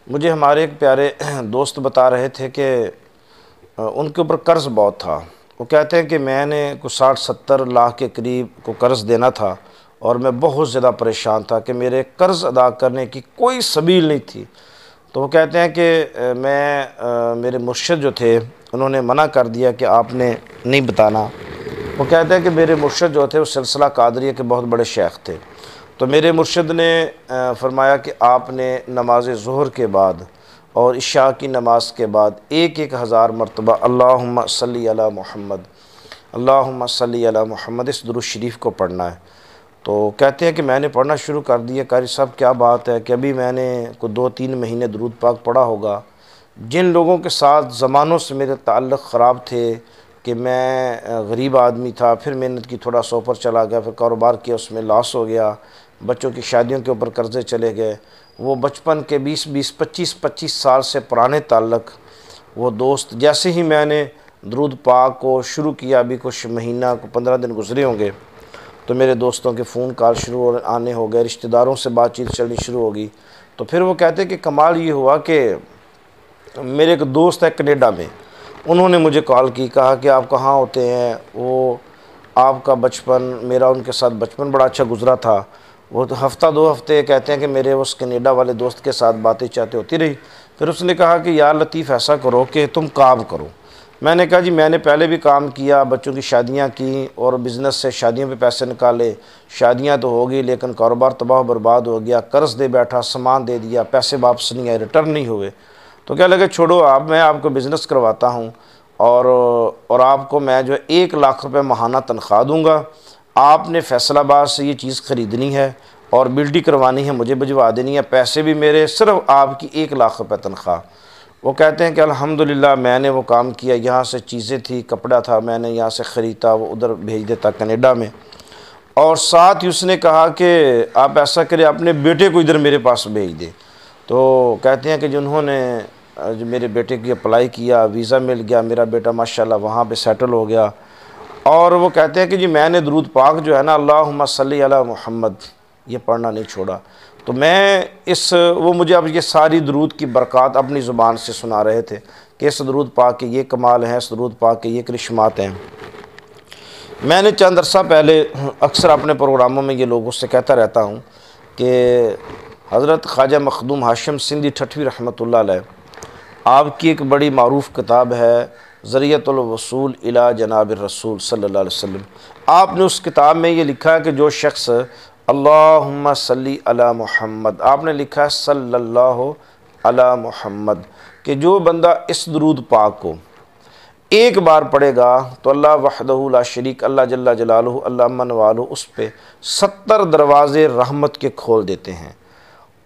मुझे हमारे एक प्यारे दोस्त बता रहे थे कि उनके ऊपर कर्ज़ बहुत था। वो कहते हैं कि मैंने कुछ 60-70 लाख के करीब को कर्ज़ देना था और मैं बहुत ज़्यादा परेशान था कि मेरे कर्ज़ अदा करने की कोई सबील नहीं थी। तो वो कहते हैं कि मेरे मुर्शिद जो थे उन्होंने मना कर दिया कि आपने नहीं बताना। वो कहते हैं कि मेरे मुर्शिद जो थे वो सिलसिला कादरिया के बहुत बड़े शेख थे। तो मेरे मुर्शिद ने फरमाया कि आपने नमाज ज़ोहर के बाद और इशा की नमाज के बाद 1,000 मरतबा अल्लाहुम्मा सल्ली अला मुहम्मद, अल्लाहुम्मा सल्ली अला मुहम्मद इस दुरूद शरीफ को पढ़ना है। तो कहते हैं कि मैंने पढ़ना शुरू कर दिया। कारी साहब क्या बात है कि अभी मैंने को 2-3 महीने दुरूद पाक पढ़ा होगा। जिन लोगों के साथ ज़मानों से मेरे ताल्लुक़ ख़राब थे कि मैं गरीब आदमी था, फिर मेहनत की, थोड़ा सा ऊपर चला गया, फिर कारोबार किया, उसमें लॉस हो गया, बच्चों की शादियों के ऊपर कर्ज़े चले गए, वो बचपन के 20-20, 25-25 साल से पुराने ताल्लुक़ वो दोस्त, जैसे ही मैंने दुरूद पाक को शुरू किया, अभी कुछ महीना को 15 दिन गुजरे होंगे, तो मेरे दोस्तों के फ़ोन कॉल शुरू आने हो गए, रिश्तेदारों से बातचीत चलनी शुरू होगी। तो फिर वो कहते कि कमाल ये हुआ कि मेरे एक दोस्त है कनेडा में, उन्होंने मुझे कॉल की, कहा कि आप कहाँ होते हैं, वो आपका बचपन, मेरा उनके साथ बचपन बड़ा अच्छा गुजरा था। वो तो हफ़्ता 2 हफ़्ते कहते हैं कि मेरे उस कनेडा वाले दोस्त के साथ बातें चाहते होती रही। फिर उसने कहा कि यार लतीफ़ ऐसा करो कि तुम काम करो। मैंने कहा जी मैंने पहले भी काम किया, बच्चों की शादियां की और बिज़नेस से शादियों पे पैसे निकाले, शादियां तो हो गई लेकिन कारोबार तबाह बर्बाद हो गया, कर्ज़ दे बैठा, सामान दे दिया, पैसे वापस नहीं आए, रिटर्न नहीं हुए। तो क्या लगे छोड़ो आप, मैं आपको बिज़नेस करवाता हूँ और आपको मैं जो है 1 लाख रुपये माहाना तनख्वाह दूँगा। आपने फैसलाबाद से ये चीज़ ख़रीदनी है और बिल्डी करवानी है, मुझे भिजवा देनी है, पैसे भी मेरे, सिर्फ आपकी 1 लाख रुपये तनख्वाह। वो कहते हैं कि अल्हम्दुलिल्लाह मैंने वो काम किया, यहाँ से चीज़ें थी, कपड़ा था, मैंने यहाँ से ख़रीदा, वो उधर भेज देता कनाडा में। और साथ ही उसने कहा कि आप ऐसा करें अपने बेटे को इधर मेरे पास भेज दें। तो कहते हैं कि जिन्होंने जो मेरे बेटे की अप्लाई किया, वीज़ा मिल गया, मेरा बेटा माशाल्लाह वहाँ पे सेटल हो गया। और वो कहते हैं कि जी मैंने दुरूद पाक जो है ना अल्लाहुम्मा सल्ली अला मुहम्मद ये पढ़ना नहीं छोड़ा। तो मैं वो मुझे अब ये सारी दुरूद की बरक़ात अपनी ज़ुबान से सुना रहे थे कि इस दुरूद पाक के ये कमाल हैं, इस दुरूद पाक के ये करिश्मात हैं। मैंने चंद अरसा पहले अक्सर अपने प्रोग्रामों में ये लोगों से कहता रहता हूँ कि हज़रत ख्वाजा मखदूम हाशिम सिंधी ठठवी रहमतुल्लाह अलैह, आपकी एक बड़ी मारूफ़ किताब है ज़रियतुल वसूल इला जनाब रसूल सल्लल्लाहु अलैहि वसल्लम। आपने उस किताब में ये लिखा है कि जो शख्स अल्लाहुम्मा सल्ली अला मुहम्मद, आपने लिखा है सल्लल्लाहु अला मुहम्मद, कि जो बंदा इस दुरूद पाक को एक बार पढ़ेगा तो अल्लाह वहदहू ला शरीक, अल्लाह जल्ला जलालुहु, अल्लाह मन वालू, उस पे 70 दरवाज़े रहमत के खोल देते हैं।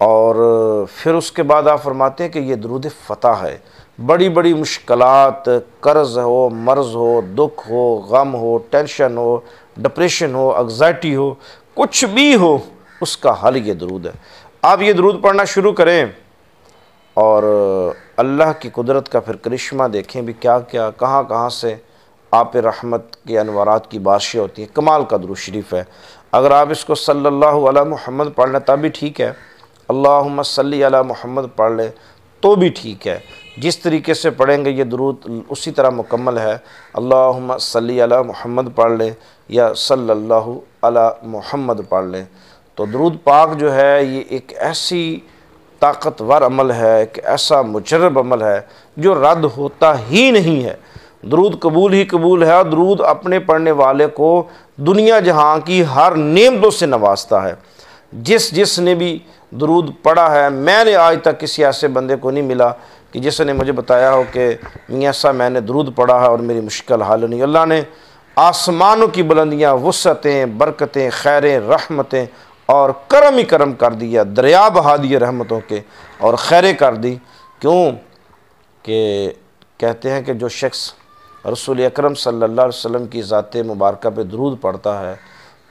और फिर उसके बाद आप फरमाते हैं कि ये दुरूद फ़तह है। बड़ी बड़ी मुश्किलात, कर्ज़ हो, मर्ज़ हो, दुख हो, गम हो, टेंशन हो, डिप्रेशन हो, एग्ज़ाइटी हो, कुछ भी हो, उसका हल ये दुरूद है। आप ये दुरूद पढ़ना शुरू करें और अल्लाह की कुदरत का फिर करिश्मा देखें भी, क्या क्या कहाँ कहाँ से आप रहमत के अनवारात की बारिशें होती हैं। कमाल का दुरूद शरीफ है। अगर आप इसको सल्लल्लाहु अला मुहम्मद पढ़ लें तब भी ठीक है, अल्लाहुम्मा सल्ली अला मुहम्मद पढ़ ले तो भी ठीक है। जिस तरीके से पढ़ेंगे ये दुरूद उसी तरह मुकम्मल है। अल्लाहुम्मा सल्ली अला मुहम्मद पढ़ ले या सल्लल्लाहु अला मुहम्मद पढ़ ले। तो दुरूद पाक जो है ये एक ऐसी ताकतवर अमल है, एक ऐसा मुजर्रब अमल है जो रद्द होता ही नहीं है। दुरूद कबूल ही कबूल है और दुरूद अपने पढ़ने वाले को दुनिया जहाँ की हर नेमतों से नवाजता है। जिसने भी दुरूद पढ़ा है, मैंने आज तक किसी ऐसे बंदे को नहीं मिला कि जिसने मुझे बताया हो कि मियाँ साहब मैंने दुरूद पढ़ा है और मेरी मुश्किल हल नहीं। अल्लाह ने आसमानों की बुलंदियाँ, वुसअतें, बरकतें, खैरें, रहमतें और करम ही करम कर दिया, दरिया बहा दिए रहमतों के और खैरें कर दी। क्यों कि कहते हैं कि जो शख्स रसूल अकरम सल्लल्लाहु अलैहि वसल्लम की ज़ात मुबारका पे दुरूद पढ़ता है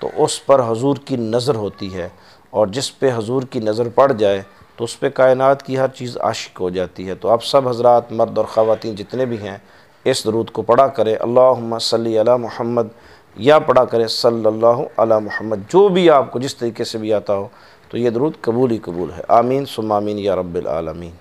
तो उस पर हजूर की नज़र होती है, और जिस पे हजूर की नज़र पड़ जाए तो उस पे कायनात की हर चीज़ आशिक हो जाती है। तो आप सब हजरात, मर्द और ख़वातीन जितने भी हैं, इस दुरूद को पढ़ा करें, अल्लाहुम्मा सल्ली अला मुहम्मद, या पढ़ा करें सल्लल्लाहु अला मुहम्मद, जो भी आपको जिस तरीके से भी आता हो। तो ये दुरूद कबूल ही कबूल है। आमीन सुम्मा आमीन या रब्बिल आलमीन।